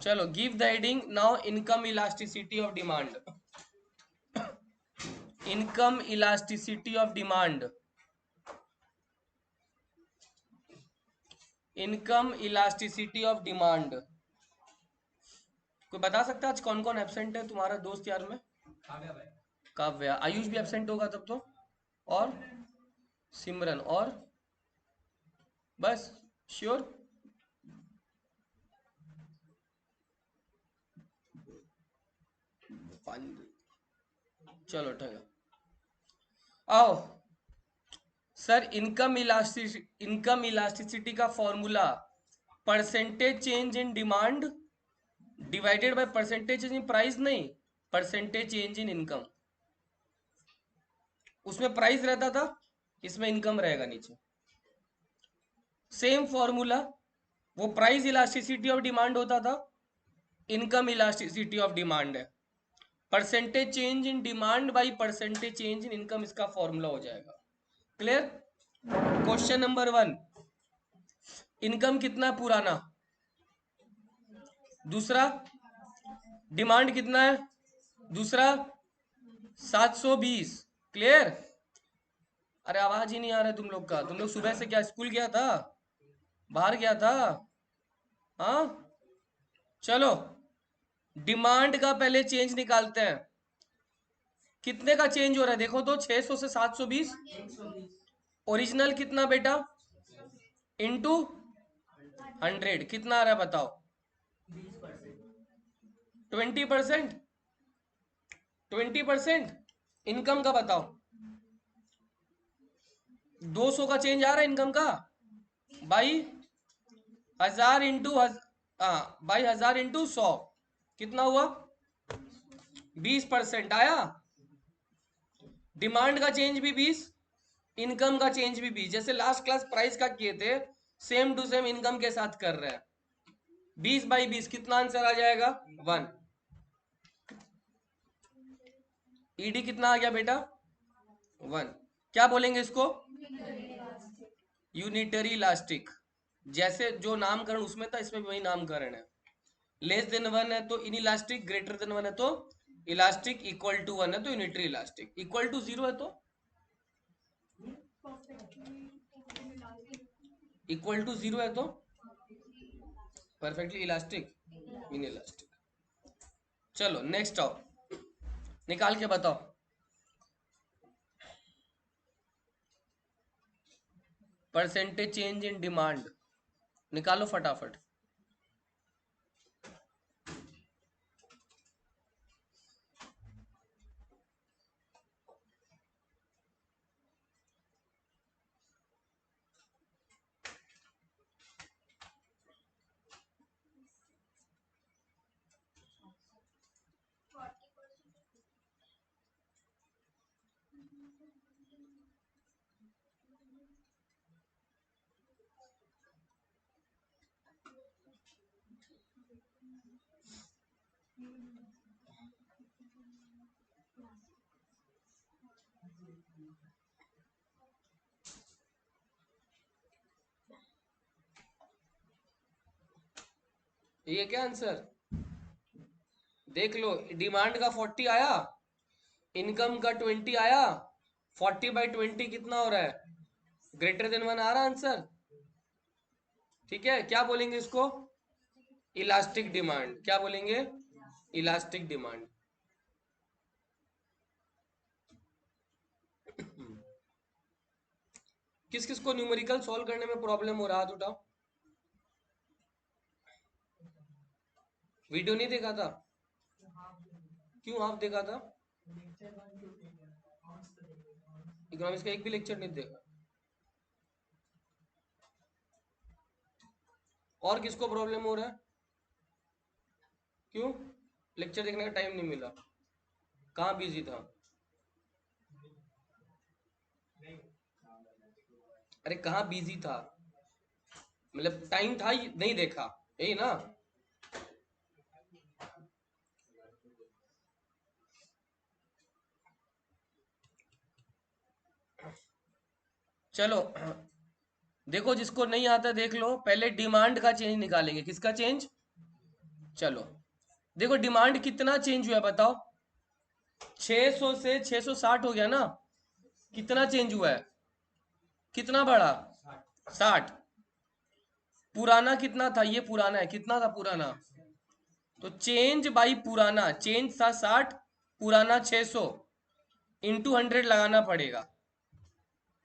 चलो, give the heading now, income elasticity of demand. Income elasticity of demand. Income elasticity of demand. कोई बता सकता है आज कौन कौन एब्सेंट है तुम्हारा दोस्त यार में? काव्य, आयुष भी एब्सेंट होगा तब तो। और सिमरन, और बस? श्योर? चलो ठीक है, आओ। सर, इनकम इलास्टिसिटी का formula percentage change in demand divided by percentage change in price, नहीं, परसेंटेज चेंज इन इनकम। उसमें प्राइस रहता था, इसमें इनकम रहेगा नीचे। सेम फॉर्मूला, वो प्राइस इलास्टिसिटी ऑफ डिमांड होता था, इनकम इलास्टिसिटी ऑफ डिमांड है। Percentage change in demand by percentage change in income, इसका फॉर्मूला हो जाएगा। क्लियर? क्वेश्चन नंबर 1, इनकम कितना है पुराना? दूसरा, डिमांड कितना है? दूसरा, 720। क्लियर? अरे आवाज ही नहीं आ रहा है तुम लोग का। तुम लोग सुबह से क्या स्कूल गया था, बाहर गया था? हाँ, चलो, डिमांड का पहले चेंज निकालते हैं। कितने का चेंज हो रहा है देखो तो, 600 से 720। ओरिजिनल कितना बेटा? इनटू 100 कितना आ रहा है बताओ? 20%। 20% इनकम का बताओ। 200 का चेंज आ रहा है इनकम का, बाई 1000 इंटू बाई 1000 इंटू 100 कितना हुआ? 20% आया। डिमांड का चेंज भी 20, इनकम का चेंज भी 20। जैसे लास्ट क्लास प्राइस का किए थे, सेम टू सेम इनकम के साथ कर रहे हैं। 20/20 कितना आंसर आ जाएगा? 1। ईडी कितना आ गया बेटा? 1। क्या बोलेंगे इसको? Unitary elastic. जैसे जो नामकरण उसमें था, इसमें भी वही नामकरण है। लेस देन 1 है तो इन इलास्टिक, ग्रेटर देन 1 है तो इलास्टिक, इक्वल टू 1 है तो यूनिटरी इलास्टिक, इक्वल टू 0 है तो इक्वल टू 0 है तो परफेक्टली इलास्टिक, इन इलास्टिक। चलो नेक्स्ट आओ, निकाल के बताओ। परसेंटेज चेंज इन डिमांड निकालो फटाफट। ये क्या आंसर? देख लो, डिमांड का 40 आया, इनकम का 20 आया। 40/20 कितना हो रहा है? ग्रेटर देन 1 आ रहा आंसर। ठीक है, क्या बोलेंगे इसको? Elastic demand. क्या बोलेंगे? Elastic demand. किस किस को न्यूमेरिकल सॉल्व करने में प्रॉब्लम हो रहा, हाथ उठाओ। वीडियो नहीं देखा था? क्यों हाफ देखा था? इकोनॉमिक्स का एक भी लेक्चर नहीं देखा? और किसको प्रॉब्लम हो रहा है? क्यों? लेक्चर देखने का टाइम नहीं मिला? कहाँ बिजी था? अरे कहाँ बिजी था? मतलब टाइम था, नहीं देखा, यही ना? चलो देखो, जिसको नहीं आता देख लो। पहले डिमांड का चेंज निकालेंगे। किसका चेंज? चलो देखो डिमांड कितना चेंज हुआ है बताओ। 600 से 660 हो गया ना। कितना चेंज हुआ है? कितना बढ़ा? 60। पुराना कितना था? ये पुराना है, कितना था पुराना? तो चेंज बाई पुराना, चेंज था 60, पुराना 600, इंटू 100 लगाना पड़ेगा।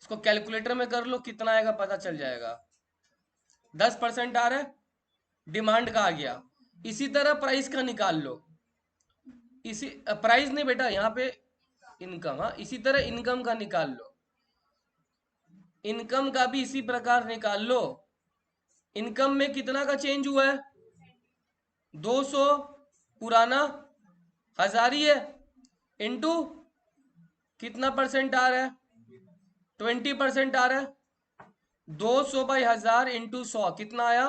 इसको कैलकुलेटर में कर लो, कितना आएगा पता चल जाएगा। 10% आ रहा है, डिमांड का आ गया। इसी तरह प्राइस का निकाल लो। इसी प्राइस नहीं बेटा, यहाँ पे इनकम। हाँ, इसी तरह इनकम का निकाल लो। इनकम का भी इसी प्रकार निकाल लो। इनकम में कितना का चेंज हुआ है? 200, पुराना 1000 ही है, इंटू कितना परसेंट आ रहा है? 20% आ रहा है। 200 बाई 1000 इंटू 100 कितना आया?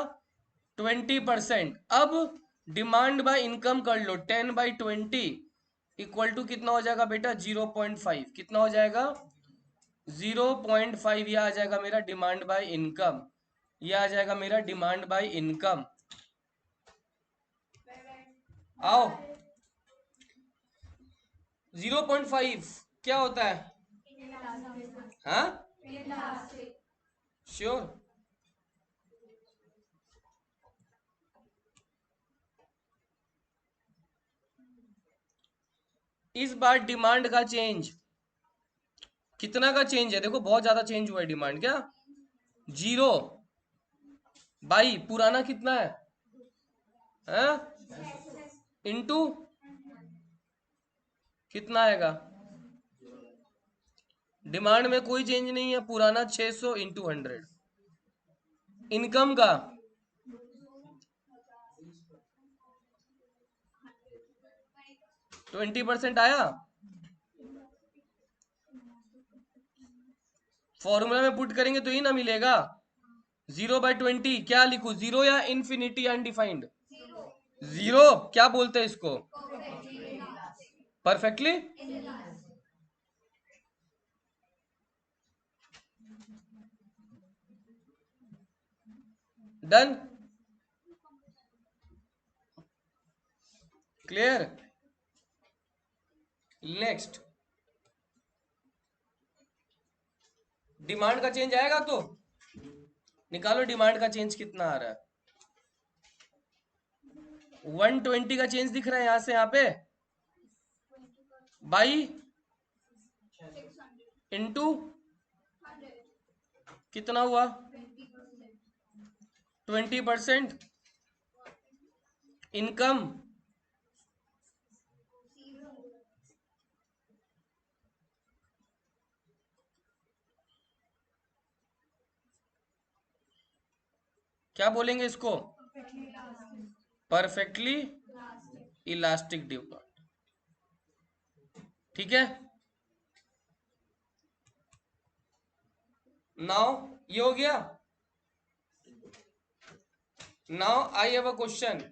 20%। अब डिमांड बाय इनकम कर लो, 10 बाई 20 इक्वल टू कितना हो जाएगा बेटा? 0.5। कितना हो जाएगा? 0.5। यह आ जाएगा मेरा डिमांड बाय इनकम। यह आ जाएगा मेरा डिमांड बाय इनकम। आओ 0.5 क्या होता है? हाँ श्योर। इस बार डिमांड का चेंज कितना का चेंज है? देखो बहुत ज्यादा चेंज हुआ है डिमांड। क्या? 0 बाई पुराना कितना है? इंटू कितना आएगा? डिमांड में कोई चेंज नहीं है, पुराना 600 इंटू 100। इनकम का 20% आया। फॉर्मूला में पुट करेंगे तो ही ना मिलेगा। 0/20 क्या लिखूं? 0 या इन्फिनिटी अनडिफाइंड? 0। क्या बोलते हैं इसको? Perfectly. Done. Clear. Next, demand का चेंज आएगा तो निकालो डिमांड का चेंज कितना आ रहा है। 120 का चेंज दिख रहा है यहां से यहाँ पे, बाई इंटू कितना हुआ? 20%। इनकम क्या बोलेंगे इसको? Perfectly elastic demand. ठीक है। नाउ ये हो गया। Now I have a question.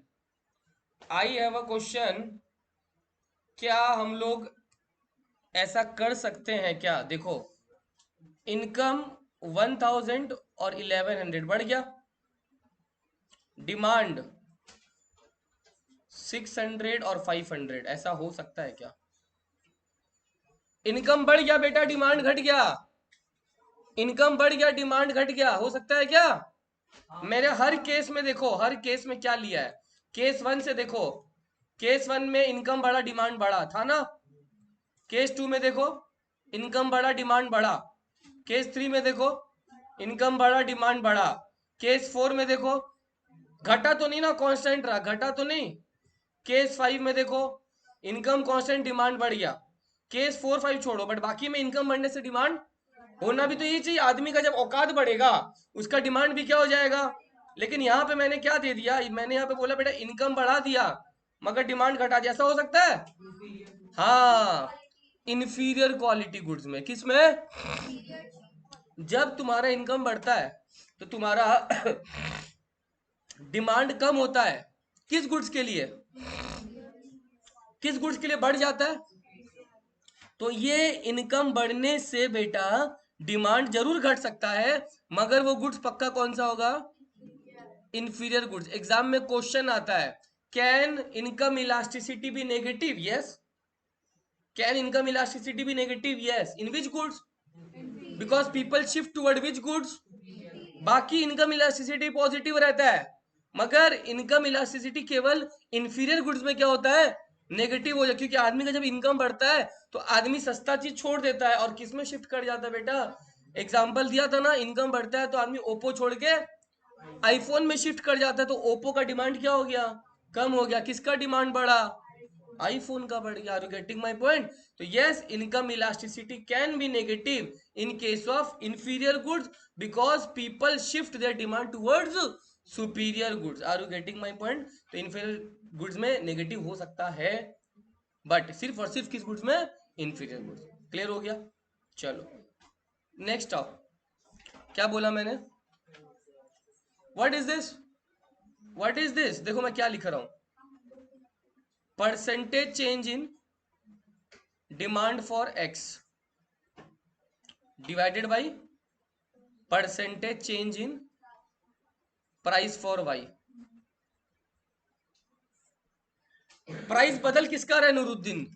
I have a question. क्या हम लोग ऐसा कर सकते हैं क्या? देखो इनकम 1000 और 1100 बढ़ गया, डिमांड 600 और 500, ऐसा हो सकता है क्या? इनकम बढ़ गया बेटा, डिमांड घट गया। इनकम बढ़ गया, डिमांड घट गया, हो सकता है क्या? मेरे हर केस में देखो, हर केस में क्या लिया है? केस 1 से देखो, केस 1 में इनकम बढ़ा डिमांड बढ़ा था ना। केस 2 में देखो इनकम बढ़ा डिमांड बढ़ा। केस 3 में देखो इनकम बढ़ा डिमांड बढ़ा। केस 4 में देखो घटा तो नहीं ना, कांस्टेंट रहा, घटा तो नहीं। केस 5 में देखो इनकम कांस्टेंट डिमांड बढ़ गया। केस 4 5 छोड़ो, बट बाकी में इनकम बढ़ने से डिमांड होना भी तो ये चाहिए। आदमी का जब औकात बढ़ेगा उसका डिमांड भी क्या हो जाएगा। लेकिन यहाँ पे मैंने क्या दे दिया? मैंने यहाँ पे बोला बेटा इनकम बढ़ा दिया मगर डिमांड घटा दिया, ऐसा हो सकता है? हाँ, इंफीरियर क्वालिटी गुड्स में। किस में? जब तुम्हारा इनकम बढ़ता है तो तुम्हारा डिमांड कम होता है। किस गुड्स के लिए? किस गुड्स के लिए बढ़ जाता है? तो ये इनकम बढ़ने से बेटा डिमांड जरूर घट सकता है, मगर वो गुड्स पक्का कौन सा होगा? Inferior goods. एग्जाम में क्वेश्चन आता है can income elasticity be negative? Yes. Can income elasticity be negative? Yes. In which goods? Because people shift toward which goods? बाकी इनकम इलास्टिसिटी पॉजिटिव रहता है, मगर इनकम इलास्टिसिटी केवल इंफीरियर गुड्स में क्या होता है? नेगेटिव हो जाए, क्योंकि आदमी का जब इनकम बढ़ता है तो आदमी सस्ता चीज छोड़ देता है और किस में शिफ्ट कर जाता है बेटा? एग्जाम्पल दिया था ना, इनकम बढ़ता है तो आदमी ओप्पो छोड़ के आईफोन में शिफ्ट कर जाता है, तो ओप्पो का डिमांड क्या हो गया? कम हो गया. किसका डिमांड बढ़ा? आईफोन का बढ़ गया. Are you getting my point? तो yes, income elasticity can be negative in case of inferior goods because people shift their demand towards superior goods. Are you getting my point? तो inferior goods में negative हो सकता है, but सिर्फ और सिर्फ किस गुड्स में? Inferior goods. क्लियर हो गया? चलो नेक्स्ट आओ. क्या बोला मैंने? What is this? What is this? देखो मैं क्या लिख रहा हूं. Percentage change in demand for X divided by percentage change in price for Y. Price बदल किसका रहा है नूरुद्दीन?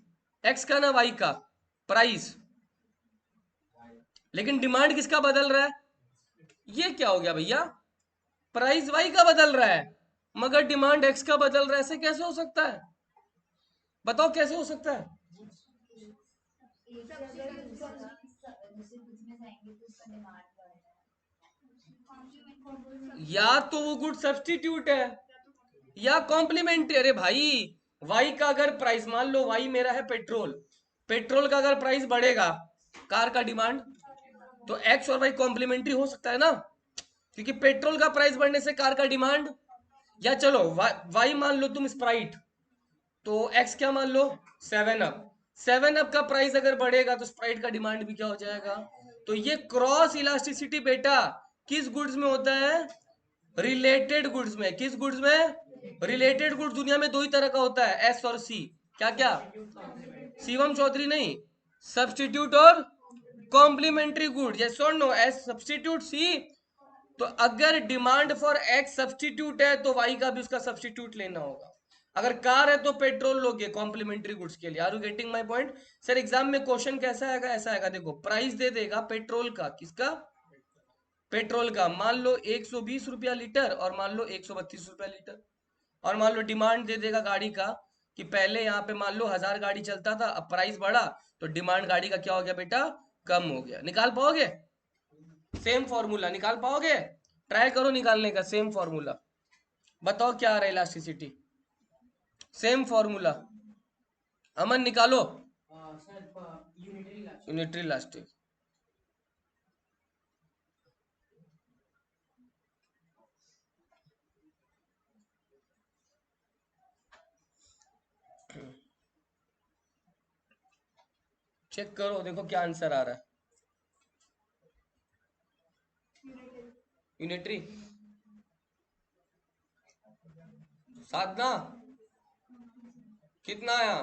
एक्स का ना वाई का? प्राइस. लेकिन डिमांड किसका बदल रहा है? ये क्या हो गया भैया? प्राइस वाई का बदल रहा है मगर डिमांड एक्स का बदल रहा है. ऐसे कैसे हो सकता है? बताओ कैसे हो सकता है? या तो वो गुड सब्स्टिट्यूट है या कॉम्प्लीमेंट्री. अरे भाई, वाई का अगर प्राइस, मान लो वाई मेरा है पेट्रोल, पेट्रोल का अगर प्राइस बढ़ेगा कार का डिमांड, तो एक्स और वाई कॉम्प्लीमेंट्री हो सकता है ना, क्योंकि पेट्रोल का प्राइस बढ़ने से कार का डिमांड. या चलो वाई मान लो तुम स्प्राइट, तो एक्स क्या मान लो? 7 अप. 7 अप का प्राइस अगर बढ़ेगा तो स्प्राइट का डिमांड भी क्या हो जाएगा? तो ये क्रॉस इलास्टिसिटी बेटा किस गुड्स में होता है? रिलेटेड गुड्स में. किस गुड्स में? Related goods. दुनिया में दो ही तरह का होता है, एस और सी. क्या क्या? शिवम चौधरी नहीं, सब्स्टिट्यूट और कॉम्प्लीमेंट्री गुड. यस और नो? एस सब्स्टिट्यूट, सी. तो अगर डिमांड फॉर एक्स सब्स्टिट्यूट है तो वाई का भी उसका सब्स्टिट्यूट लेना होगा. अगर कार है तो पेट्रोल लोगे कॉम्प्लीमेंट्री गुड्स के लिए. Are you getting my point? Sir exam में क्वेश्चन कैसा आएगा? ऐसा आएगा, देखो प्राइस दे देगा पेट्रोल का. किसका? पेट्रोल का. मान लो 120 रुपया लीटर और मान लो 132 रुपया लीटर. और मान लो डिमांड दे देगा गाड़ी का कि पहले यहाँ पे मान लो 1000 गाड़ी चलता था, अब प्राइस बढ़ा तो डिमांड गाड़ी का क्या हो गया बेटा? कम हो गया. निकाल पाओगे? सेम फॉर्मूला निकाल पाओगे? ट्राई करो निकालने का सेम फॉर्मूला. बताओ क्या आ रहा है इलास्टिसिटी? Same formula. अमन निकालो. Unitary elastic. चेक करो, देखो क्या आंसर आ रहा है. यूनिटरी. साधना कितना आया?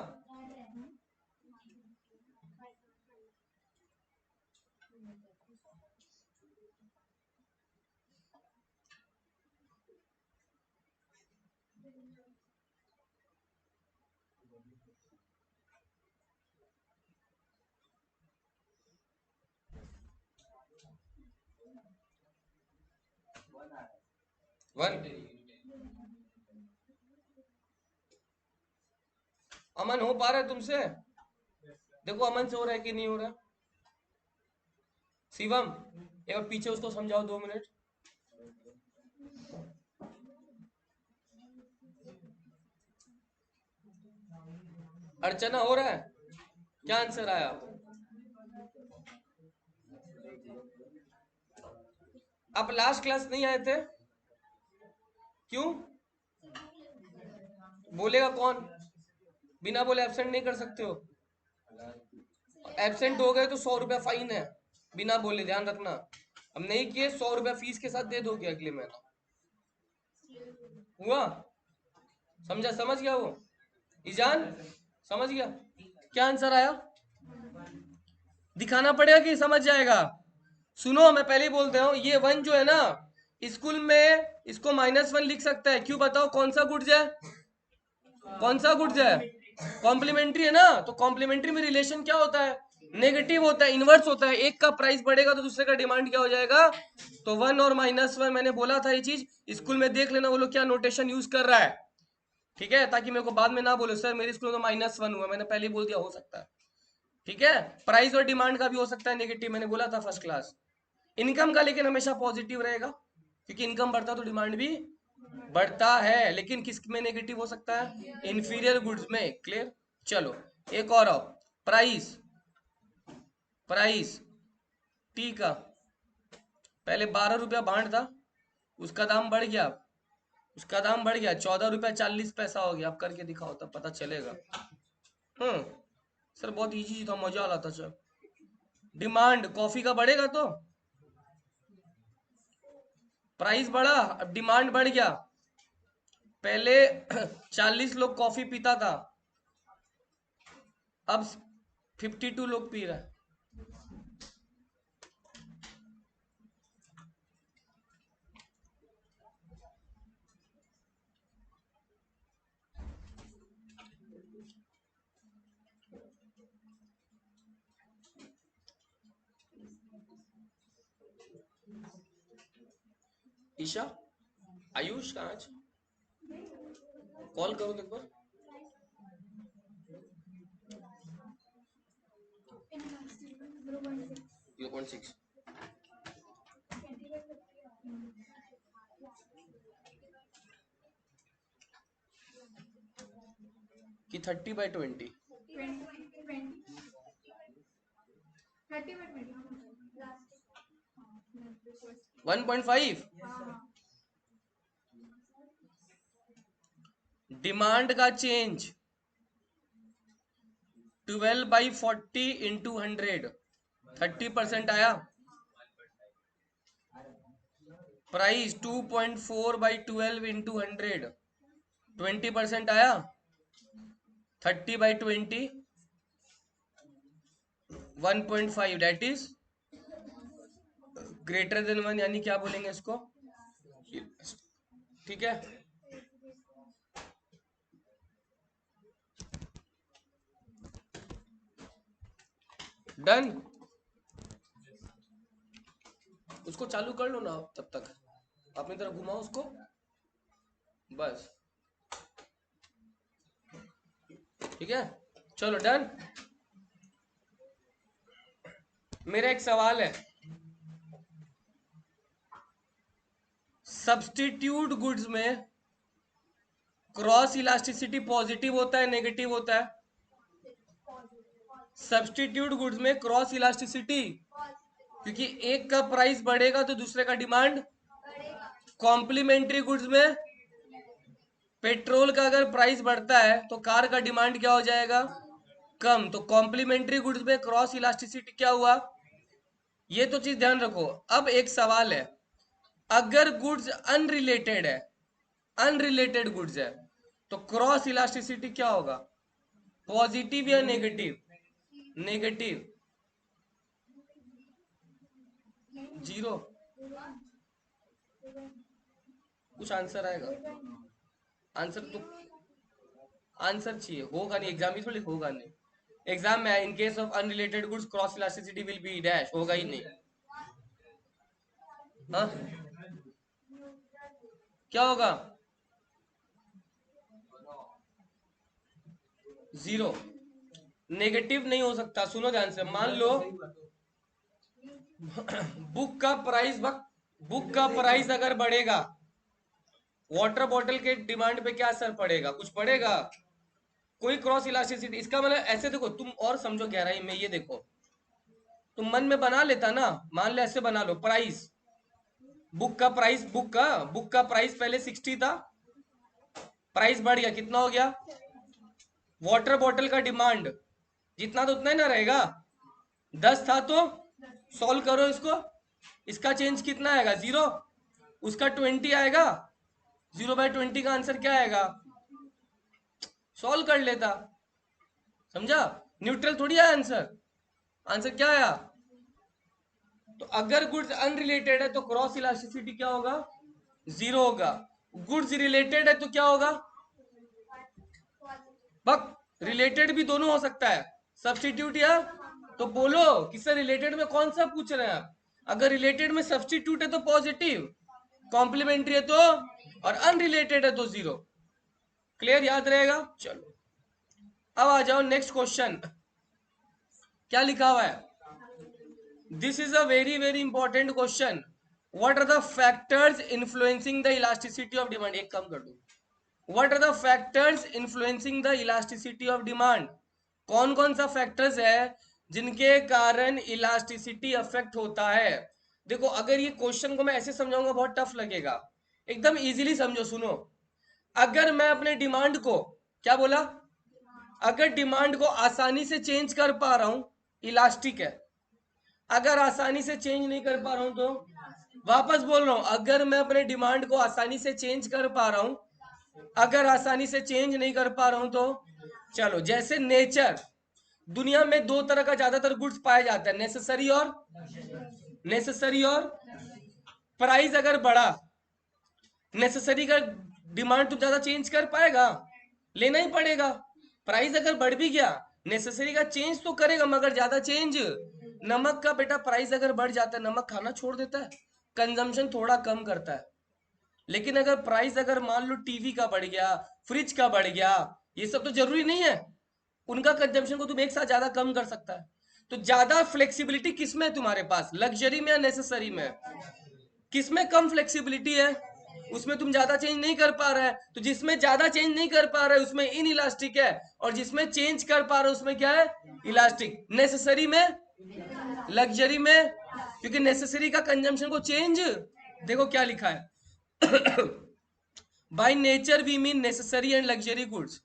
वन. अमन हो पा रहा है तुमसे? देखो अमन से हो रहा है कि नहीं हो रहा. शिवम एक बार पीछे उसको समझाओ 2 मिनट. अर्चना हो रहा है? क्या आंसर आया? आप लास्ट क्लास नहीं आए थे? क्यों? बोलेगा कौन? बिना बोले एब्सेंट नहीं कर सकते हो. एब्सेंट हो गए तो 100 रुपया फाइन है, बिना बोले. ध्यान रखना. अब नहीं किए 100 रुपया फीस के साथ दे दोगे अगले महीना. हुआ? समझा? समझ गया वो? ईजान समझ गया? क्या आंसर आया? दिखाना पड़ेगा कि समझ जाएगा? सुनो मैं पहले ही बोलते हूँ, ये 1 जो है ना, स्कूल में इसको -1 लिख सकता है. क्यों बताओ? कौन सा गुड्स है? कौन सा गुड्स है? कॉम्प्लीमेंट्री है ना, तो कॉम्प्लीमेंट्री में रिलेशन क्या होता है? नेगेटिव होता है, इनवर्स होता है। एक का प्राइस बढ़ेगा तो दूसरे का डिमांड क्या हो जाएगा? तो 1 और -1, मैंने बोला था ये चीज, स्कूल में देख लेना वो लोग क्या नोटेशन यूज कर रहा है, ठीक है, ताकि मेरे को बाद में ना बोलो सर मेरे स्कूल में तो -1 हुआ, मैंने पहले ही बोल दिया हो सकता है, ठीक है। प्राइस और डिमांड का भी हो सकता है नेगेटिव, मैंने बोला था फर्स्ट क्लास। इनकम का लेकिन हमेशा पॉजिटिव रहेगा, क्योंकि इनकम बढ़ता तो डिमांड भी बढ़ता है, लेकिन किस में नेगेटिव हो सकता है? इंफीरियर गुड्स में। क्लियर? चलो एक और आओ, प्राइस। प्राइस टी का पहले 12 रुपया भांड था, उसका दाम बढ़ गया, उसका दाम बढ़ गया 14 रुपया 40 पैसा हो गया। आप करके दिखाओ तब पता चलेगा। हम्म सर बहुत इजी था, मजा आ रहा था सर। डिमांड कॉफी का बढ़ेगा तो प्राइस बढ़ा, अब डिमांड बढ़ गया। पहले 40 लोग कॉफी पीता था, अब 52 लोग पी रहा है। ईशा, आयुष कहाँ है? कॉल करो एक बार। 0.6 कि 30/20? 1.5 डिमांड का चेंज 12/40 इंटू 100, 30% आया। प्राइस 2.4/12 इंटू 100, 20% आया। 30/20 1.5, डेट इज ग्रेटर देन 1, यानी क्या बोलेंगे इसको? ठीक है, डन। उसको चालू कर लो ना तब तक, अपनी तरफ घुमाओ उसको, बस ठीक है। चलो डन। मेरा एक सवाल है, सब्स्टिट्यूट गुड्स में क्रॉस इलास्टिसिटी पॉजिटिव होता है नेगेटिव होता है? सब्स्टिट्यूट गुड्स में क्रॉस इलास्टिसिटी, क्योंकि एक का प्राइस बढ़ेगा तो दूसरे का डिमांड। कॉम्प्लीमेंट्री गुड्स में पेट्रोल का अगर प्राइस बढ़ता है तो कार का डिमांड क्या हो जाएगा? कम। तो कॉम्प्लीमेंट्री गुड्स में क्रॉस इलास्टिसिटी क्या हुआ? ये तो चीज ध्यान रखो। अब एक सवाल है, अगर गुड्स अनरिलेटेड है, अनरिलेटेड गुड्स है, तो क्रॉस इलास्टिसिटी क्या होगा? पॉजिटिव या नेगेटिव? नेगेटिव। जीरो। कुछ आंसर आएगा? आंसर तो आंसर चाहिए, होगा नहीं एग्जाम में, थोड़ी होगा नहीं एग्जाम में। इन case of unrelated goods cross elasticity will be dash, होगा ही नहीं। हाँ क्या होगा? जीरो। नेगेटिव नहीं हो सकता, सुनो ध्यान से। मान लो बुक का प्राइस, बुक का प्राइस अगर बढ़ेगा, वाटर बॉटल के डिमांड पे क्या असर पड़ेगा? कुछ पड़ेगा? कोई क्रॉस इलास्टिसिटी। इसका मतलब ऐसे देखो तुम, और समझो गहराई में, ये देखो तुम मन में बना लेता ना, मान लो ऐसे बना लो, प्राइस, बुक का प्राइस, बुक का प्राइस पहले 60 था, प्राइस बढ़ गया, कितना हो गया? वाटर बॉटल का डिमांड जितना तो उतना ही ना रहेगा, 10 था तो सॉल्व करो इसको, इसका चेंज कितना आएगा? जीरो। उसका 20 आएगा, 0/20 का आंसर क्या आएगा? सॉल्व कर लेता। समझा? न्यूट्रल थोड़ी आया आंसर, आंसर क्या आया? तो अगर गुड्स अनरिलेटेड है तो क्रॉस इलास्टिसिटी क्या होगा? जीरो होगा। गुड्स रिलेटेड है तो क्या होगा? बक रिलेटेड भी दोनों हो सकता है, सब्स्टिट्यूट या, तो बोलो किससे रिलेटेड में कौन सा पूछ रहे हैं आप। अगर रिलेटेड में सब्स्टिट्यूट है तो पॉजिटिव, कॉम्प्लीमेंट्री है तो, और अनरिलेटेड है तो जीरो। क्लियर, याद रहेगा। चलो अब आ जाओ नेक्स्ट क्वेश्चन। क्या लिखा हुआ है, this is a very very important question. What are the factors influencing the elasticity of demand. एक काम कर दो, what are the factors influencing the elasticity of demand. कौन कौन सा फैक्टर्स है जिनके कारण इलास्टिसिटी अफेक्ट होता है। देखो अगर ये क्वेश्चन को मैं ऐसे समझाऊंगा बहुत टफ लगेगा, एकदम इजीली समझो। सुनो, अगर मैं अपने डिमांड को, क्या बोला, अगर डिमांड को आसानी से चेंज कर पा रहा हूं, इलास्टिक है। अगर आसानी से चेंज नहीं कर पा रहा हूं तो, वापस बोल रहा हूं, अगर मैं अपने डिमांड को आसानी से चेंज कर पा रहा हूं, अगर आसानी से चेंज नहीं कर पा रहा हूं तो, चलो जैसे नेचर, दुनिया में दो तरह का ज्यादातर गुड्स पाया जाता है, नेसेसरी और, नेसेसरी और, प्राइस अगर बढ़ा, नेसेसरी का डिमांड तुम ज्यादा चेंज कर पाएगा, लेना ही पड़ेगा। प्राइस अगर बढ़ भी गया, नेसेसरी का चेंज तो करेगा मगर ज्यादा चेंज। नमक का बेटा प्राइस अगर बढ़ जाता है, नमक खाना छोड़ देता है, कंजम्पशन थोड़ा कम करता है। लेकिन अगर प्राइस अगर मान लो टीवी का बढ़ गया, फ्रिज का बढ़ गया, ये सब तो जरूरी नहीं है, उनका कंजम्पशन को तुम एक साथ ज्यादा कम कर सकता है। तो ज्यादा फ्लेक्सिबिलिटी किसमें है तुम्हारे पास, लग्जरी में या नेसेसरी में। किसमें कम फ्लेक्सिबिलिटी है, उसमें तुम ज्यादा चेंज नहीं कर पा रहा है। तो जिसमें ज्यादा चेंज नहीं कर पा रहा है उसमें इन इलास्टिक है, और जिसमें चेंज कर पा रहा है उसमें क्या है, इलास्टिक। नेसेसरी में, लग्जरी में, क्योंकि नेसेसरी का कंजम्पशन को चेंज, देखो क्या लिखा है by nature we mean necessary and luxury goods.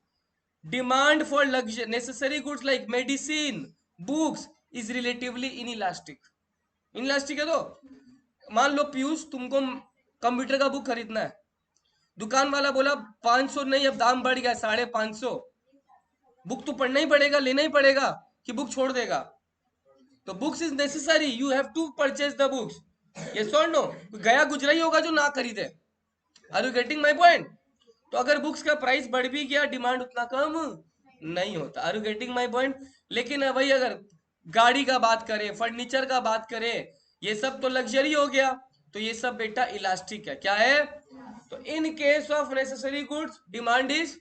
Demand for necessary goods like medicine, books is relatively inelastic. Inelastic है तो, मान लो पीयूष तुमको कंप्यूटर का बुक खरीदना है, दुकान वाला बोला 500 नहीं, अब दाम बढ़ गया 550। बुक तो पढ़ना ही पड़ेगा, लेना ही पड़ेगा, कि बुक छोड़ देगा। तो books is necessary, you have to purchase the books, yes और नो। गया गुजरा ही होगा जो ना खरीदे। Are you getting my point. तो अगर बुक्स का प्राइस बढ़ भी गया, डिमांड उतना कम नहीं होता। Are you getting my point. लेकिन वही अगर गाड़ी का बात करें, फर्नीचर का बात करें, ये सब तो लग्जरी हो गया, तो ये सब बेटा इलास्टिक है। क्या है, तो in case of necessary goods demand is,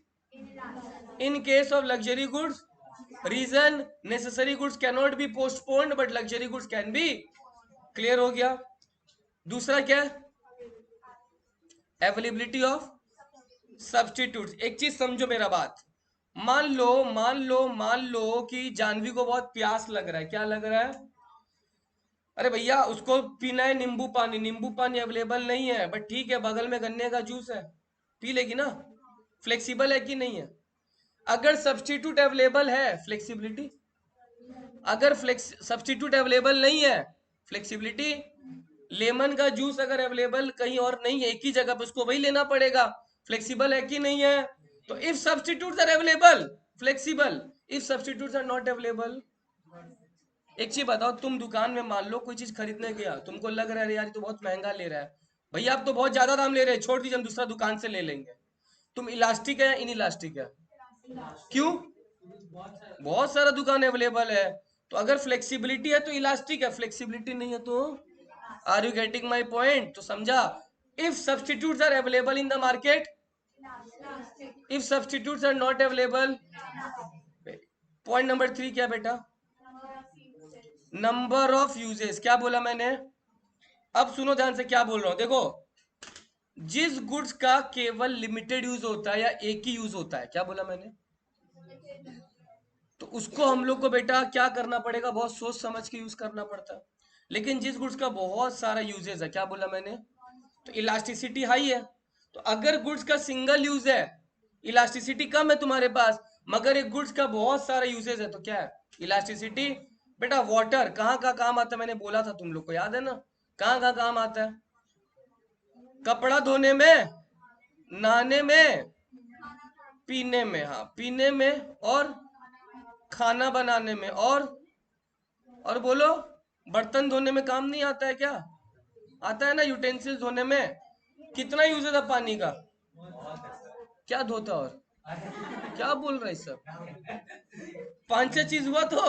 in case of luxury goods, reason necessary goods can not be postponed but luxury goods can be. Clear हो गया। दूसरा क्या है, अवेलेबिलिटी ऑफ सब्स्टिट्यूट। एक चीज समझो मेरा बात, मान लो कि जानवी को बहुत प्यास लग रहा है। क्या लग रहा है, अरे भैया उसको पीना है नींबू पानी, नींबू पानी अवेलेबल नहीं है, बट ठीक है बगल में गन्ने का जूस है, पी लेगी ना। फ्लेक्सिबल है कि नहीं है। अगर सब्स्टिट्यूट अवेलेबल है, फ्लेक्सिबिलिटी। अगर सब्स्टिट्यूट अवेलेबल नहीं है, फ्लेक्सिबिलिटी। लेमन का जूस अगर अवेलेबल कहीं और नहीं है, एक ही जगह पे, उसको वही लेना पड़ेगा, फ्लेक्सिबल है कि नहीं है। तो if substitutes are available, flexible. If substitutes are not available, एक चीज बताओ, तुम दुकान में मान लो कोई चीज खरीदने गया, तुमको लग रहा है यार ये तो बहुत महंगा ले रहा है, भैया आप तो बहुत ज्यादा दाम ले रहे हैं, छोड़ दीजिए हम दूसरा दुकान से ले लेंगे। तुम इलास्टिक है या इन इलास्टिक है, क्यों, बहुत सारा दुकान अवेलेबल है। तो अगर फ्लेक्सिबिलिटी है तो इलास्टिक है, फ्लेक्सिबिलिटी नहीं है तो, are you getting my point. तो समझा, if substitutes are available in the market, if substitutes are not available. Point number 3 क्या बेटा, नंबर ऑफ यूजेस। क्या बोला मैंने, अब सुनो ध्यान से क्या बोल रहा हूं। देखो, जिस गुड्स का केवल लिमिटेड यूज होता है या एक ही यूज होता है, क्या बोला मैंने, तो उसको हम लोग को बेटा क्या करना पड़ेगा, बहुत सोच समझ के यूज करना पड़ता है। लेकिन जिस गुड्स का बहुत सारा यूजेस है, क्या बोला मैंने, तो इलास्टिसिटी हाई है। तो अगर गुड्स का सिंगल यूज है, इलास्टिसिटी कम है तुम्हारे पास, मगर एक गुड्स का बहुत सारा यूजेस है, तो क्या है, इलास्टिसिटी। बेटा वाटर कहाँ का काम आता है, मैंने बोला था तुम लोग को, याद है ना, कहाँ का काम आता है, कपड़ा धोने में, नहाने में, पीने में, हाँ पीने में, और खाना बनाने में, और बोलो, बर्तन धोने में काम नहीं आता है क्या, आता है ना, यूटेंसिल्स धोने में। कितना यूज है पानी का, क्या धोता और क्या बोल रहा है सब? 5-6 चीज हुआ तो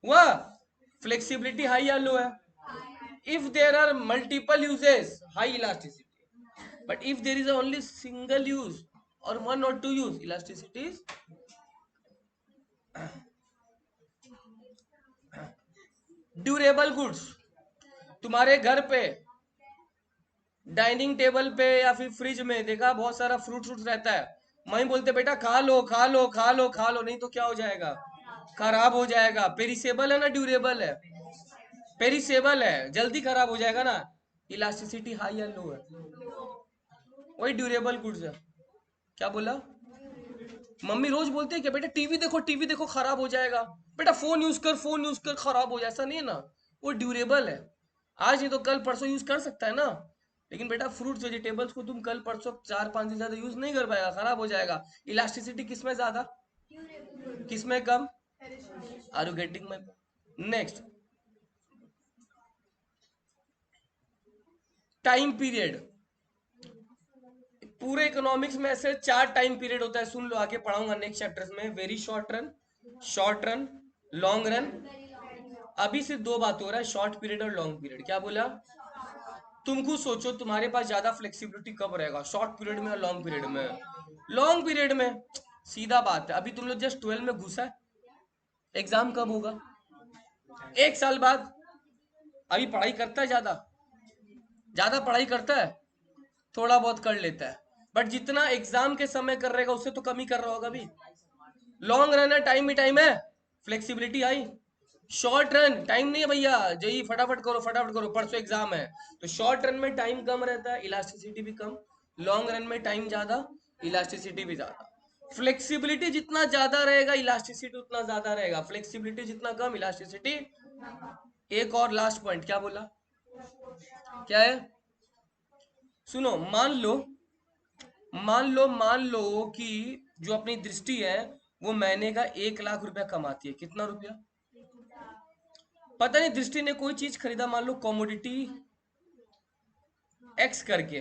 हुआ। फ्लेक्सिबिलिटी हाई या लो है? If there are multiple uses, high elasticity, but if there is only single use or 1 or 2 use, elasticity is durable goods. तुम्हारे घर पे डाइनिंग टेबल पे या फिर फ्रिज में देखा बहुत सारा फ्रूट रहता है, मम्मी बोलते बेटा खा लो खा लो खा लो खा लो, नहीं तो क्या हो जाएगा? खराब हो जाएगा। पेरिसेबल है ना ड्यूरेबल है? पेरिसेबल है, जल्दी खराब हो जाएगा ना। इलास्टिसिटी हाई या लो है? वही ड्यूरेबल गुड्स है। क्या बोला? मम्मी रोज बोलते हैं कि बेटा टीवी देखो खराब हो जाएगा, बेटा फोन यूज कर खराब हो जाए, ऐसा नहीं है ना। वो ड्यूरेबल है, आज नहीं तो कल परसों यूज कर सकता है ना। लेकिन बेटा फ्रूट्स वेजिटेबल्स को तुम कल परसों 4-5 दिन ज्यादा यूज नहीं कर पाएगा, खराब हो जाएगा। इलास्टिसिटी किसमें ज्यादा, किसमें कम? Are you getting my? Next, time period. पूरे इकोनॉमिक्स में ऐसे 4 टाइम पीरियड होता है, सुन लो, आगे पढ़ाऊंगा नेक्स्ट चैप्टर्स में। Very short run, long run. अभी सिर्फ 2 बात हो रहा है, शॉर्ट पीरियड और लॉन्ग पीरियड। क्या बोला? तुमको सोचो तुम्हारे पास ज्यादा फ्लेक्सिबिलिटी कब रहेगा, शॉर्ट पीरियड में और लॉन्ग पीरियड में? लॉन्ग पीरियड में। सीधा बात है, अभी तुम लोग जस्ट 12 में घुसा है, एग्जाम कब होगा? 1 साल बाद। अभी पढ़ाई करता है ज्यादा? ज्यादा पढ़ाई करता है? थोड़ा बहुत कर लेता है, बट जितना एग्जाम के समय कर रहेगा उससे तो कम ही कर रहा होगा अभी। लॉन्ग रन है, टाइम भी टाइम है, फ्लेक्सिबिलिटी आई। शॉर्ट रन टाइम नहीं है भैया, जेई फटाफट करो परसों एग्जाम है। तो शॉर्ट रन में टाइम कम रहता है, इलास्टिसिटी भी कम। लॉन्ग रन में टाइम ज्यादा, इलास्टिसिटी भी ज्यादा। फ्लेक्सिबिलिटी जितना ज्यादा रहेगा इलास्टिसिटी उतना ज्यादा रहेगा, फ्लेक्सिबिलिटी जितना कम इलास्टिसिटी। एक और लास्ट पॉइंट, क्या बोला? क्या है? सुनो, मान लो कि जो अपनी दृष्टि है वो महीने का 1 लाख रुपया कमाती है। कितना रुपया? पता नहीं, दृष्टि ने कोई चीज खरीदा, मान लो कॉमोडिटी एक्स करके,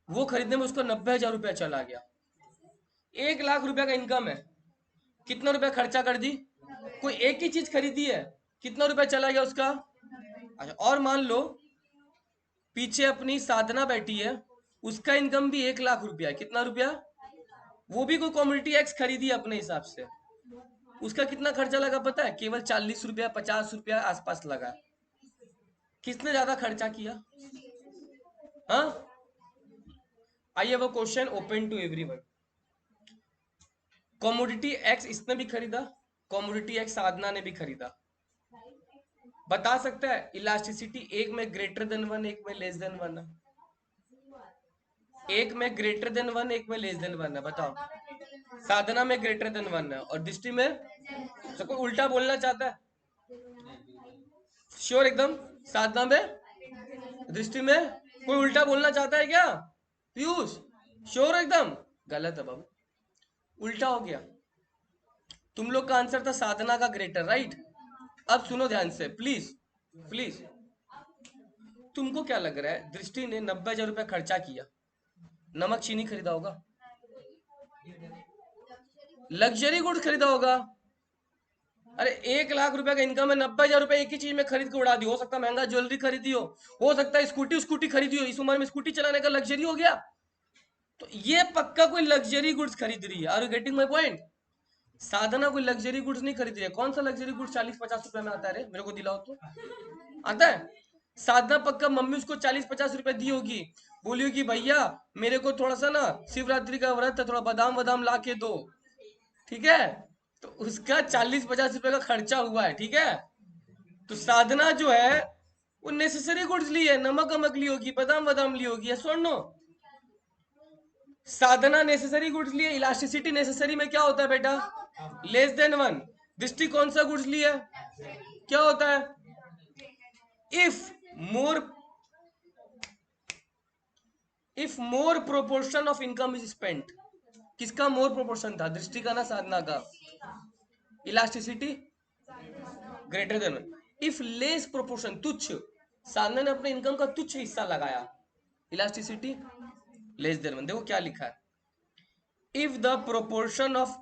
वो खरीदने में उसको 90,000 रुपया चला गया। 1 लाख रुपया का इनकम है, कितना रुपया खर्चा कर दी? कोई एक ही चीज खरीदी है, कितना रुपया चला गया उसका? अच्छा, और मान लो पीछे अपनी साधना बैठी है, उसका इनकम भी 1 लाख रुपया है। कितना रुपया? वो भी कोई कॉमोडिटी एक्स खरीदी है अपने हिसाब से, उसका कितना खर्चा लगा पता है? केवल 40 रुपया 50 रुपया आसपास लगा। किसने ज्यादा खर्चा किया? हाँ? I have a question open to everyone. Commodity X इसने भी खरीदा, कॉमोडिटी एक्स साधना ने भी खरीदा। बता सकता है इलास्टिसिटी एक में ग्रेटर देन 1, एक में लेस देन 1 है? एक में ग्रेटर देन 1, एक में लेस देन 1 है, बताओ। साधना में ग्रेटर देन 1 है और दृष्टि में? तो कोई उल्टा बोलना चाहता है? श्योर एकदम? साधना में, दृष्टि में कोई उल्टा बोलना चाहता है क्या? पीयूष श्योर एकदम? गलत है बाबू, उल्टा हो गया। तुम लोग का आंसर था साधना का ग्रेटर, राइट? अब सुनो ध्यान से प्लीज, प्लीज। तुमको क्या लग रहा है, दृष्टि ने 90,000 रुपया खर्चा किया, नमक चीनी खरीदा होगा, लग्जरी गुड्स खरीदा होगा? अरे 1 लाख रुपया का इनकम है, 90,000 रुपया एक ही चीज में खरीद के उड़ा दी। हो सकता है महंगा ज्वेलरी खरीदी हो सकता है स्कूटी खरीदी हो, इस उम्र में स्कूटी चलाने का लग्जरी हो गया। तो ये पक्का कोई लग्जरी गुड्स खरीद रही है। Are you getting my point? Sadhana कोई लग्जरी गुड्स नहीं खरीद रही है। कौन सा लग्जरी गुड्स 40-50 रुपए में आता है रे, मेरे को दिलाओ तो। आता है? साधना पक्का मम्मी उसको 40-50 रुपए दी होगी, बोली होगी भैया मेरे को थोड़ा सा ना शिवरात्रि का व्रत है, थोड़ा बादाम वादाम ला के दो, ठीक है? तो उसका 40-50 रुपए का खर्चा हुआ है, ठीक है? तो साधना जो है वो नेसेसरी गुड्स ली है, नमक अमक ली होगी, बादाम वादाम ली होगी, यस और नो? साधना नेसेसरी गुड्स लिए, इलास्टिसिटी नेसेसरी में क्या होता है बेटा? Less than 1। दृष्टि कौन सा गुड्स लिया? क्या होता है? If more, if more proportion of income is spent. किसका मोर प्रोपोर्शन था, दृष्टि का ना साधना का? Elasticity greater than 1। If less proportion, तुच्छ, साधना ने अपने इनकम का तुच्छ हिस्सा लगाया, इलास्टिसिटी लेस देन 1। देखो क्या लिखा है, if the proportion of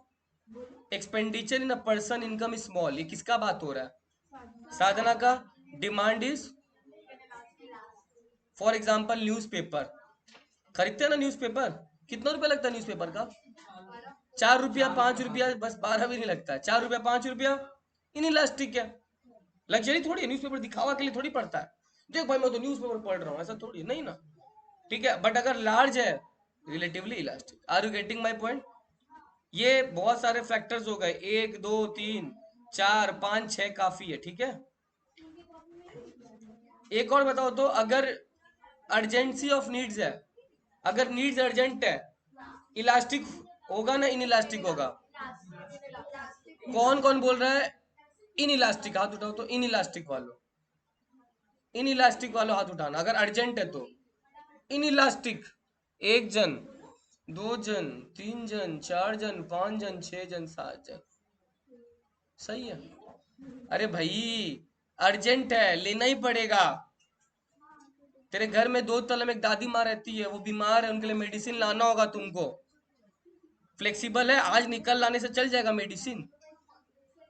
expenditure in a person income is small, ये किसका बात हो रहा है? साधना का। Demand is, for example newspaper, खरीदते हैं ना न्यूज़पेपर, कितना रुपया लगता है न्यूज़पेपर का? 4 रुपया 5 रुपया, बस 12 भी नहीं लगता है, 4 रुपया 5 रुपया। इन इलास्टिक है, लग्जरी थोड़ी है, न्यूज़पेपर दिखावा के लिए थोड़ी पढ़ता है, देख भाई मैं तो न्यूज़पेपर पढ़ रहा हूँ, ऐसा थोड़ी नहीं ना। ठीक है, बट अगर लार्ज है, relatively elastic. Are you getting my point? ये बहुत सारे फैक्टर्स हो गए, 1 2 3 4 5 6 काफी है। ठीक है, एक और बताओ तो, अगर अर्जेंसी ऑफ नीड्स है, अगर नीड्स अर्जेंट है, इलास्टिक होगा ना इन इलास्टिक होगा? कौन कौन बोल रहा है इन इलास्टिक? हाथ उठाओ तो, इन इलास्टिक वालों, इन इलास्टिक वालों हाथ उठाना अगर अर्जेंट है तो। इन इलास्टिक, 1 जन, 2 जन, 3 जन, 4 जन, 5 जन, 6 जन, 7 जन, सही है। अरे भाई अर्जेंट है, लेना ही पड़ेगा। तेरे घर में 2 तल में एक दादी माँ रहती है, वो बीमार है, उनके लिए मेडिसिन लाना होगा तुमको। फ्लेक्सिबल है, आज निकल लाने से चल जाएगा मेडिसिन।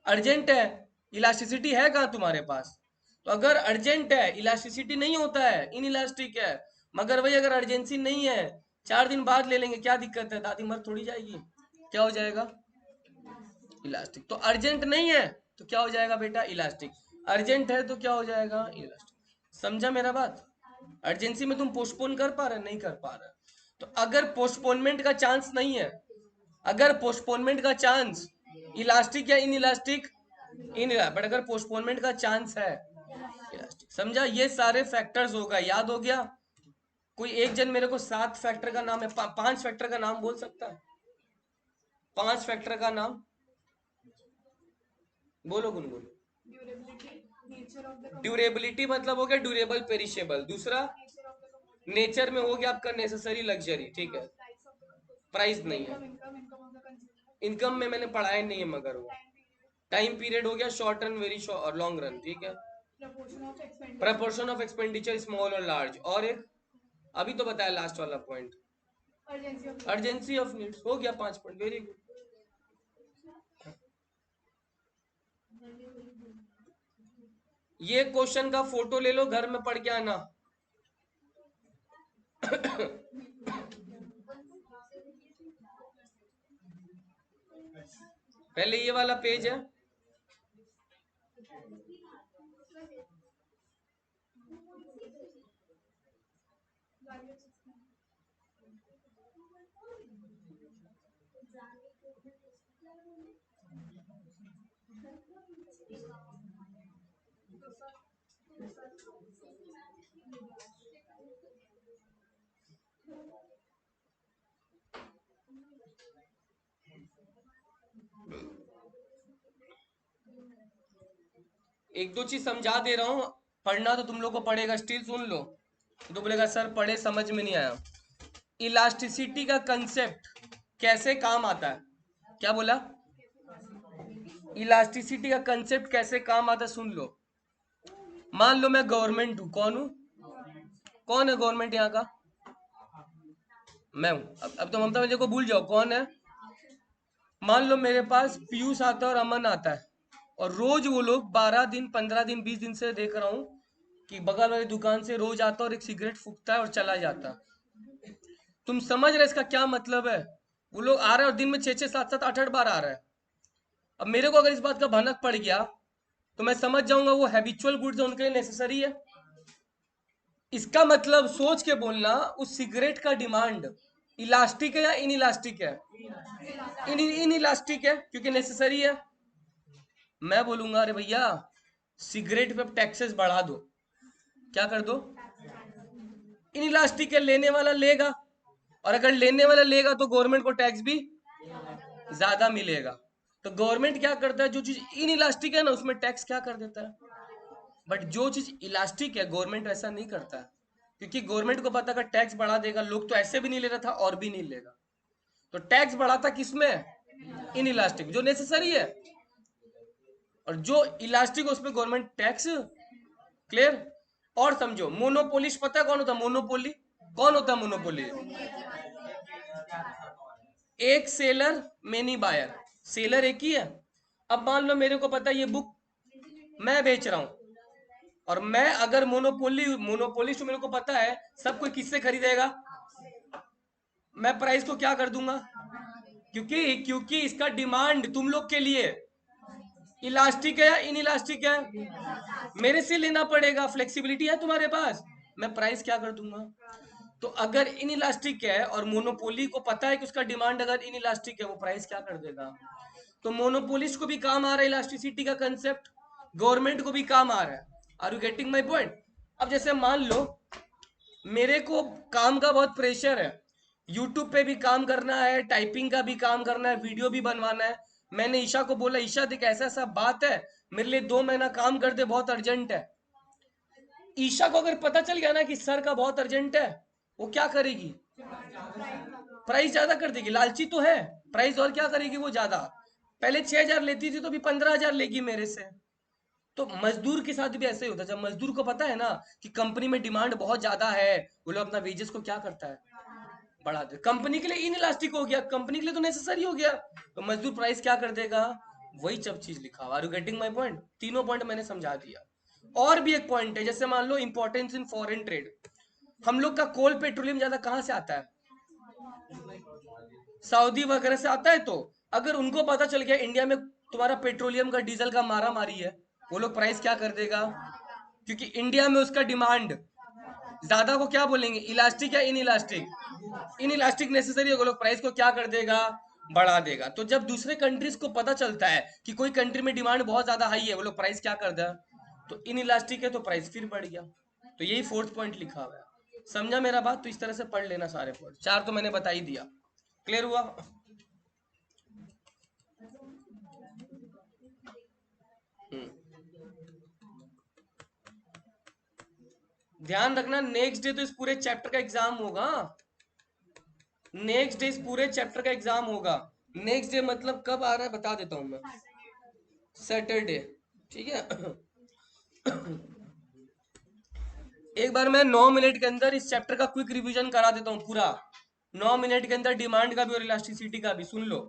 अर्जेंट है, इलास्टिसिटी है कहाँ तुम्हारे पास? तो अगर अर्जेंट है, इलास्टिसिटी नहीं होता है, इन इलास्टिक है। मगर वही अगर अर्जेंसी नहीं है, 4 दिन बाद ले लेंगे, क्या दिक्कत है? दादी मर थोड़ी जाएगी, क्या हो जाएगा? इलास्टिक। तो अर्जेंट नहीं है तो क्या हो जाएगा बेटा? इलास्टिक। अर्जेंट है तो क्या हो जाएगा? इलास्टिक। समझा मेरा बात? अर्जेंसी में तुम पोस्टपोन कर पा रहे? नहीं कर पा रहे। तो अगर पोस्टपोनमेंट का चांस नहीं है, अगर पोस्टपोनमेंट का चांस, इलास्टिक या इन इलास्टिक? इन, बट अगर पोस्टपोनमेंट का चांस है, इलास्टिक। समझा? ये सारे फैक्टर्स होगा, याद हो गया? कोई एक जन मेरे को 7 फैक्टर का नाम है, 5 फैक्टर का नाम बोल सकता है? 5 फैक्टर का नाम बोलो गुनगुन। ड्यूरेबिलिटी मतलब हो गया ड्यूरेबल पेरिशेबल। दूसरा, नेचर में हो गया आपका नेसेसरी लग्जरी। ठीक है, प्राइस नहीं है। इनकम में मैंने पढ़ाया नहीं है, मगर वो टाइम पीरियड हो गया, शॉर्ट रन, वेरी शॉर्ट और लॉन्ग रन। ठीक है, प्रपोर्शन ऑफ एक्सपेंडिचर स्मॉल और लार्ज। और एक अभी तो बताया लास्ट वाला पॉइंट, अर्जेंसी ऑफ नीड्स। हो गया 5 पॉइंट, वेरी गुड। ये क्वेश्चन का फोटो ले लो, घर में पढ़ के आना। पहले ये वाला पेज है, एक दो चीज समझा दे रहा हूँ, पढ़ना तो तुम लोग को पड़ेगा, स्टिल सुन लो। तो बोलेगा सर पढ़े समझ में नहीं आया। इलास्टिसिटी का कंसेप्ट कैसे काम आता है? क्या बोला? इलास्टिसिटी का कंसेप्ट कैसे काम आता है, सुन लो। मान लो मैं गवर्नमेंट हूं, कौन हूं? कौन है गवर्नमेंट यहाँ का? मैं हूं। अब तो ममता बनर्जी को भूल जाओ, कौन है? मान लो मेरे पास पीयूष आता है और अमन आता है, और रोज वो लोग 12 दिन 15 दिन 20 दिन से देख रहा हूं कि बगल वाली दुकान से रोज आता है और एक सिगरेट फूकता है और चला जाता है। तुम समझ रहे इसका क्या मतलब है? वो लोग आ रहे हैं और दिन में 6 6 7 7 8 8 बार आ रहे हैं। अब मेरे को अगर इस बात का भनक पड़ गया तो मैं समझ जाऊंगा वो हैबिचुअल गुड्स है, उनके लिए नेसेसरी है। इसका मतलब सोच के बोलना, उस सिगरेट का डिमांड इलास्टिक है या इन इलास्टिक है? इन इलास्टिक है, क्योंकि नेसेसरी है। मैं बोलूंगा अरे भैया सिगरेट पे टैक्सेस बढ़ा दो। क्या कर दो? इन इलास्टिक है, लेने वाला लेगा, और अगर लेने वाला लेगा तो गवर्नमेंट को टैक्स भी ज्यादा मिलेगा। तो गवर्नमेंट क्या करता है, जो चीज इन इलास्टिक है ना उसमें टैक्स क्या कर देता है। बट जो चीज इलास्टिक है गवर्नमेंट ऐसा नहीं करता है, क्योंकि गवर्नमेंट को पता अगर टैक्स बढ़ा देगा लोग तो ऐसे भी नहीं ले रहा था और भी नहीं लेगा। तो टैक्स बढ़ाता किसमें? इन इलास्टिक, जो नेसेसरी है। और जो इलास्टिक है उसमें गवर्नमेंट टैक्स। क्लियर? और समझो, मोनोपोलिस्ट पता है कौन होता है? मोनोपोली कौन होता है? मोनोपोली एक सेलर मेनी बायर, सेलर एक ही है। अब मान लो मेरे को पता है ये बुक मैं बेच रहा हूं, और मैं अगर मोनोपोलिस्ट मेरे को पता है सब कोई किससे खरीदेगा, मैं प्राइस को क्या कर दूंगा, क्योंकि क्योंकि इसका डिमांड तुम लोग के लिए इलास्टिक है या इन इलास्टिक है, मेरे से लेना पड़ेगा, फ्लेक्सिबिलिटी है तुम्हारे पास, मैं प्राइस क्या कर दूंगा। तो अगर इन इलास्टिक है और मोनोपोली को पता है कि उसका डिमांड अगर इन इलास्टिक है, वो प्राइस क्या कर देगा। तो मोनोपोलिस्ट को भी काम आ रहा है इलास्टिसिटी का कंसेप्ट, गवर्नमेंट को भी काम आ रहा है। Are you getting my point. अब जैसे मान लो मेरे को काम का बहुत प्रेशर है, यूट्यूब पे भी काम करना है, टाइपिंग का भी काम करना है, वीडियो भी बनवाना है। मैंने ईशा को बोला, ईशा देख ऐसा ऐसा बात है, मेरे लिए 2 महीना काम कर दे, बहुत अर्जेंट है। ईशा को अगर पता चल गया ना कि सर का बहुत अर्जेंट है, वो क्या करेगी, प्राइस ज्यादा कर देगी, लालची तो है, प्राइस और क्या करेगी वो ज्यादा। पहले 6,000 लेती थी तो अभी 15,000 लेगी मेरे से। तो मजदूर के साथ भी ऐसे ही होता है, जब मजदूर को पता है ना कि कंपनी में डिमांड बहुत ज्यादा है, वो लोग अपना वेजेस को क्या करता है, बढ़ा दे। कंपनी के लिए इन इलास्टिक हो गया, कंपनी के लिए तो नेसेसरी हो गया, तो मजदूर प्राइस क्या कर देगा, वही सब चीज लिखा हुआ। Are you getting my point. तीनों पॉइंट मैंने समझा दिया। और भी एक पॉइंट है, जैसे मान लो इंपॉर्टेंस इन फॉरेन ट्रेड। हम लोग का कोल पेट्रोलियम ज्यादा कहां से आता है, सऊदी वगैरह से आता है। तो अगर उनको पता चल गया इंडिया में तुम्हारा पेट्रोलियम का डीजल का मारा मारी है, वो लोग प्राइस क्या कर देगा, क्योंकि इंडिया में उसका डिमांड ज्यादा को क्या बोलेंगे, इलास्टिक या in elastic, in elastic necessary है, वो लोग प्राइस को क्या कर देगा, बढ़ा देगा। तो जब दूसरे कंट्रीज को पता चलता है कि कोई कंट्री में डिमांड बहुत ज्यादा हाई है, वो लोग प्राइस क्या कर देगा, तो इन इलास्टिक है तो प्राइस फिर बढ़ गया। तो यही फोर्थ पॉइंट लिखा हुआ है। समझा मेरा बात। तो इस तरह से पढ़ लेना सारे पॉइंट, 4 तो मैंने बता ही दिया। क्लियर हुआ। हम्म। ध्यान रखना नेक्स्ट डे तो इस पूरे चैप्टर का एग्जाम होगा, नेक्स्ट डे इस पूरे चैप्टर का एग्जाम होगा। नेक्स्ट डे मतलब कब आ रहा है बता देता हूं मैं, सैटरडे, ठीक है। एक बार मैं 9 मिनट के अंदर इस चैप्टर का क्विक रिवीजन करा देता हूं पूरा, 9 मिनट के अंदर, डिमांड का भी और इलास्टिसिटी का भी। सुन लो,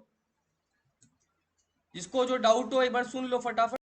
जिसको जो डाउट हो एक बार सुन लो फटाफट।